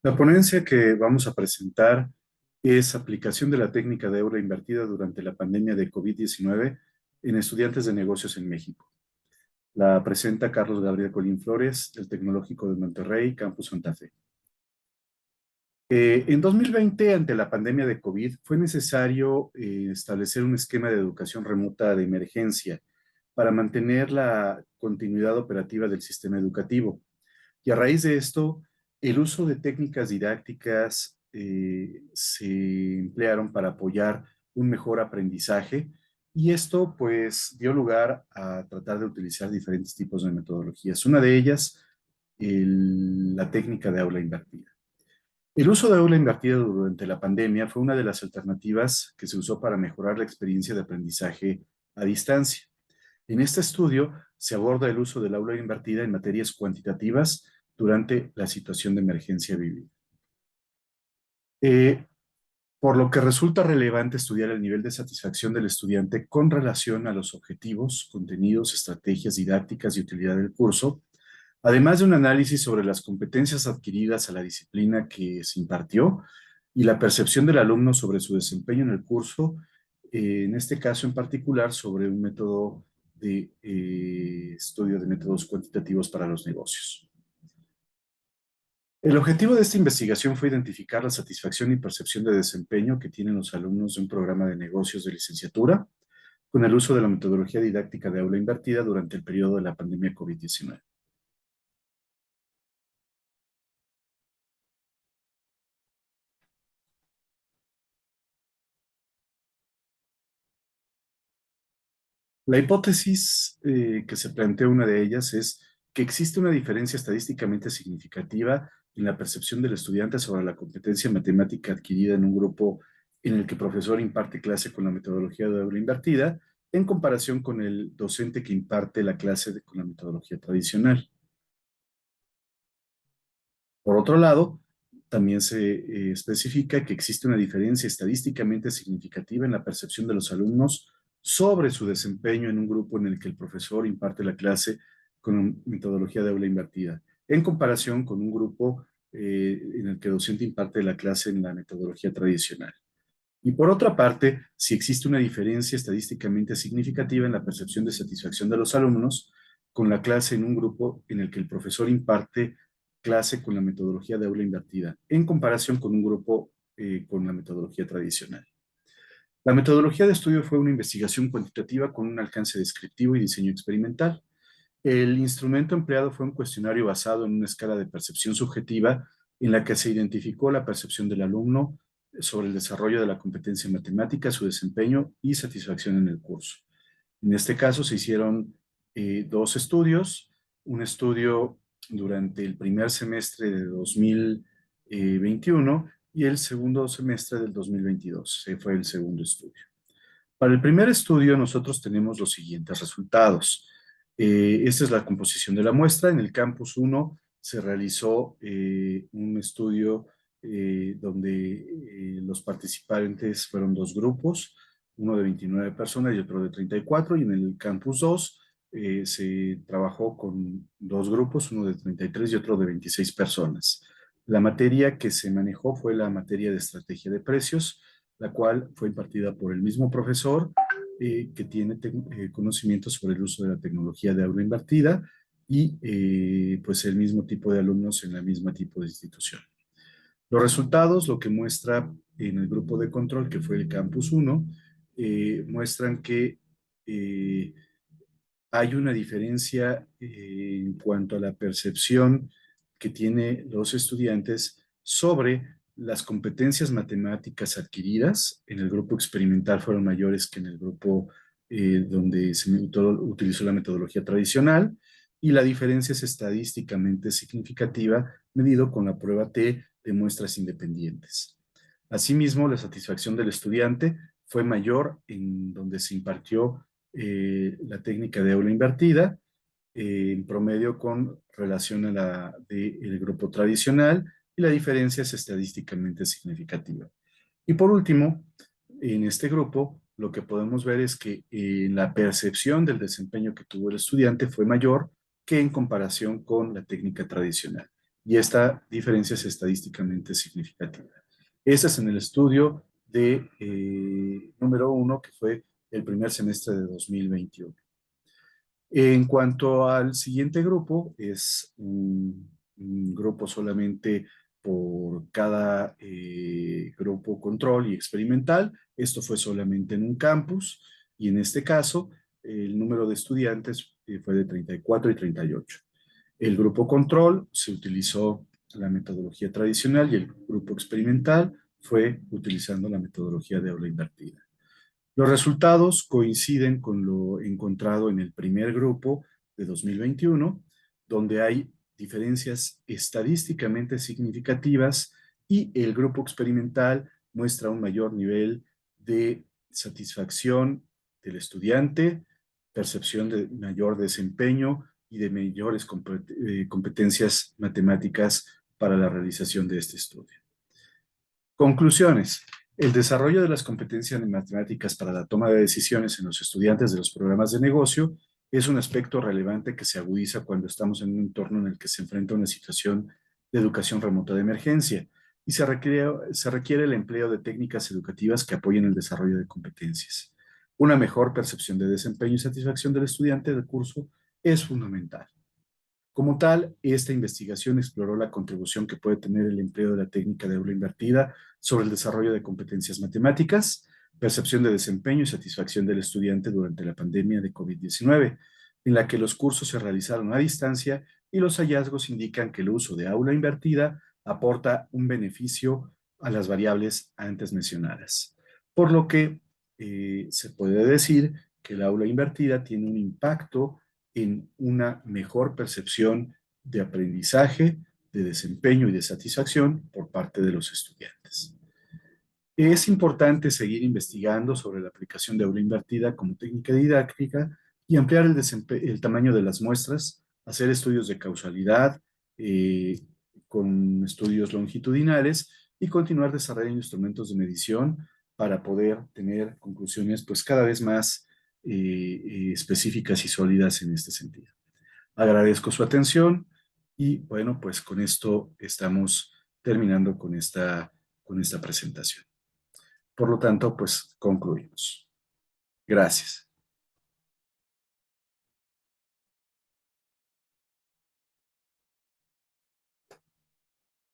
La ponencia que vamos a presentar es aplicación de la técnica de aula invertida durante la pandemia de COVID-19 en estudiantes de negocios en México. La presenta Carlos Gabriel Colín Flores, del Tecnológico de Monterrey, Campus Santa Fe. En 2020, ante la pandemia de COVID, fue necesario establecer un esquema de educación remota de emergencia para mantener la continuidad operativa del sistema educativo. Y a raíz de esto, el uso de técnicas didácticas se emplearon para apoyar un mejor aprendizaje y esto pues dio lugar a tratar de utilizar diferentes tipos de metodologías. Una de ellas, la técnica de aula invertida. El uso de aula invertida durante la pandemia fue una de las alternativas que se usó para mejorar la experiencia de aprendizaje a distancia. En este estudio se aborda el uso del aula invertida en materias cuantitativas durante la situación de emergencia vivida. Eh, por lo que resulta relevante estudiar el nivel de satisfacción del estudiante con relación a los objetivos, contenidos, estrategias didácticas y utilidad del curso, además de un análisis sobre las competencias adquiridas a la disciplina que se impartió y la percepción del alumno sobre su desempeño en el curso, en este caso en particular sobre un método de estudio de métodos cuantitativos para los negocios. El objetivo de esta investigación fue identificar la satisfacción y percepción de desempeño que tienen los alumnos de un programa de negocios de licenciatura con el uso de la metodología didáctica de aula invertida durante el periodo de la pandemia COVID-19. La hipótesis que se plantea, una de ellas, es que existe una diferencia estadísticamente significativa en la percepción del estudiante sobre la competencia matemática adquirida en un grupo en el que el profesor imparte clase con la metodología de aula invertida en comparación con el docente que imparte la clase con la metodología tradicional. Por otro lado, también se especifica que existe una diferencia estadísticamente significativa en la percepción de los alumnos sobre su desempeño en un grupo en el que el profesor imparte la clase con metodología de aula invertida, en comparación con un grupo en el que el docente imparte la clase en la metodología tradicional. Y por otra parte, si existe una diferencia estadísticamente significativa en la percepción de satisfacción de los alumnos con la clase en un grupo en el que el profesor imparte clase con la metodología de aula invertida, en comparación con un grupo con la metodología tradicional. La metodología de estudio fue una investigación cuantitativa con un alcance descriptivo y diseño experimental. El instrumento empleado fue un cuestionario basado en una escala de percepción subjetiva en la que se identificó la percepción del alumno sobre el desarrollo de la competencia matemática, su desempeño y satisfacción en el curso. En este caso se hicieron dos estudios, un estudio durante el primer semestre de 2021 y el segundo semestre del 2022. Ese fue el segundo estudio. Para el primer estudio nosotros tenemos los siguientes resultados. Esta es la composición de la muestra. En el campus 1 se realizó un estudio donde los participantes fueron dos grupos, uno de 29 personas y otro de 34, y en el campus 2 se trabajó con dos grupos, uno de 33 y otro de 26 personas. La materia que se manejó fue la materia de estrategia de precios, la cual fue impartida por el mismo profesor que tiene conocimientos sobre el uso de la tecnología de aula invertida y pues el mismo tipo de alumnos en la misma tipo de institución. Los resultados, lo que muestra en el grupo de control, que fue el Campus 1, muestran que eh, hay una diferencia en cuanto a la percepción que tienen los estudiantes sobre las competencias matemáticas adquiridas. En el grupo experimental fueron mayores que en el grupo donde se utilizó la metodología tradicional, y la diferencia es estadísticamente significativa medido con la prueba T de muestras independientes. Asimismo, la satisfacción del estudiante fue mayor en donde se impartió la técnica de aula invertida, en promedio con relación a la del grupo tradicional, y la diferencia es estadísticamente significativa. Y por último, en este grupo, lo que podemos ver es que la percepción del desempeño que tuvo el estudiante fue mayor que en comparación con la técnica tradicional. y esta diferencia es estadísticamente significativa. Este es en el estudio de número 1, que fue el primer semestre de 2021. En cuanto al siguiente grupo, es un grupo solamente por cada grupo control y experimental. Esto fue solamente en un campus y en este caso el número de estudiantes fue de 34 y 38. El grupo control se utilizó la metodología tradicional y el grupo experimental fue utilizando la metodología de aula invertida. Los resultados coinciden con lo encontrado en el primer grupo de 2021, donde hay diferencias estadísticamente significativas y el grupo experimental muestra un mayor nivel de satisfacción del estudiante, percepción de mayor desempeño y de mayores competencias matemáticas para la realización de este estudio. Conclusiones. El desarrollo de las competencias matemáticas para la toma de decisiones en los estudiantes de los programas de negocio es un aspecto relevante que se agudiza cuando estamos en un entorno en el que se enfrenta una situación de educación remota de emergencia y se requiere el empleo de técnicas educativas que apoyen el desarrollo de competencias. Una mejor percepción de desempeño y satisfacción del estudiante del curso es fundamental. Como tal, esta investigación exploró la contribución que puede tener el empleo de la técnica de aula invertida sobre el desarrollo de competencias matemáticas, percepción de desempeño y satisfacción del estudiante durante la pandemia de COVID-19, en la que los cursos se realizaron a distancia y los hallazgos indican que el uso de aula invertida aporta un beneficio a las variables antes mencionadas. Por lo que se puede decir que el aula invertida tiene un impacto en una mejor percepción de aprendizaje, de desempeño y de satisfacción por parte de los estudiantes. Es importante seguir investigando sobre la aplicación de aula invertida como técnica didáctica y ampliar el tamaño de las muestras, hacer estudios de causalidad con estudios longitudinales y continuar desarrollando instrumentos de medición para poder tener conclusiones pues cada vez más específicas y sólidas en este sentido. Agradezco su atención y bueno, pues con esto estamos terminando con esta presentación. Por lo tanto, pues concluimos. Gracias.